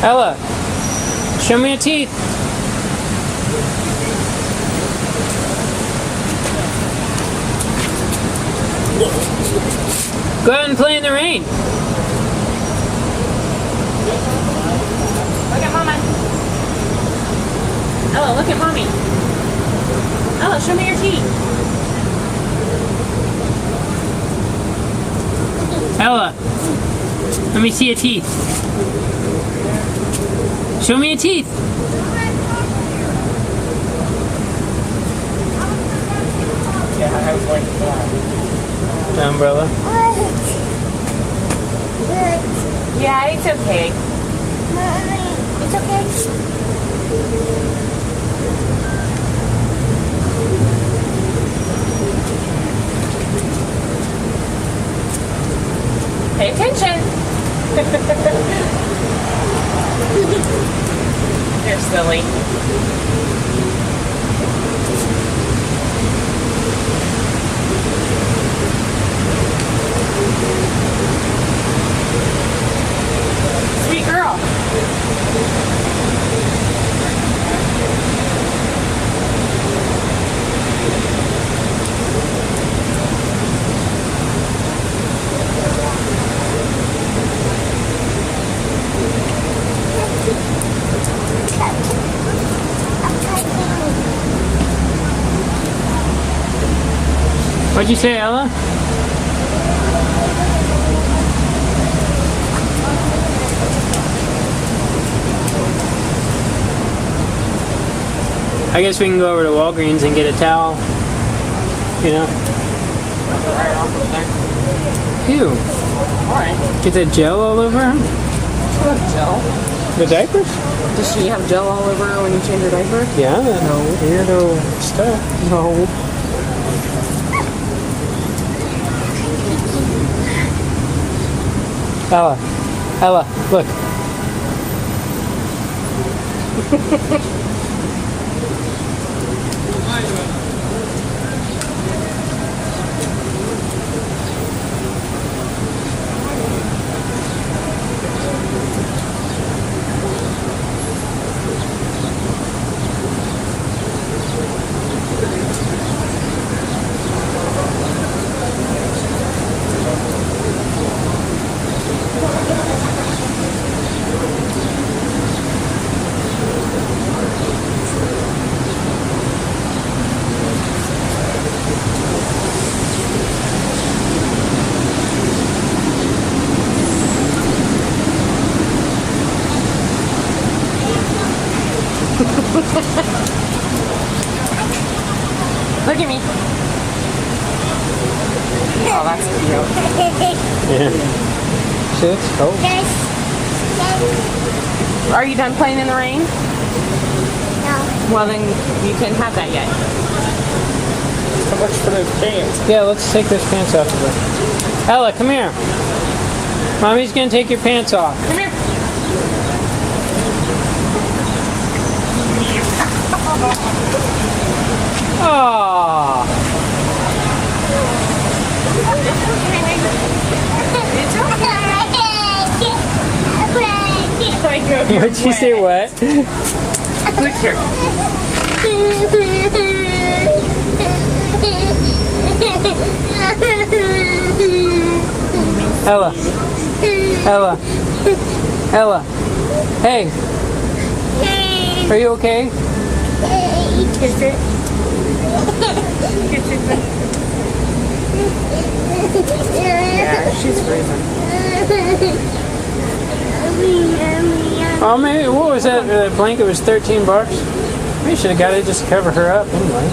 Ella, show me your teeth. Go out and play in the rain. Look at Mama. Ella, look at Mommy. Ella, show me your teeth. Ella, let me see your teeth. Show me your teeth. Yeah, I was going to fly. The umbrella. Yeah, it's okay. It's okay. Pay attention. You're silly. Sweet girl. What'd you say, Ella? I guess we can go over to Walgreens and get a towel. You know? Right off of there. Ew. Alright. Get that gel all over him? Gel. The diapers? Does she have gel all over her when you change her diaper? Yeah. No. Weirdo stuff. No. Ella. Ella, look. Look at me. Oh, that's cute. Yeah. See, it's cold. Are you done playing in the rain? No. Well, then you can have that yet. How much for those pants? Yeah, let's take those pants off of her. Ella, come here. Mommy's gonna take your pants off. Come here. Aww. What'd you say, what? Look here. Ella. Ella. Ella. Hey, are you okay? Kiss it. Kiss it. Yeah, she's freezing. Oh, maybe, what was that? The blanket was $13. We should have got it just to cover her up anyway.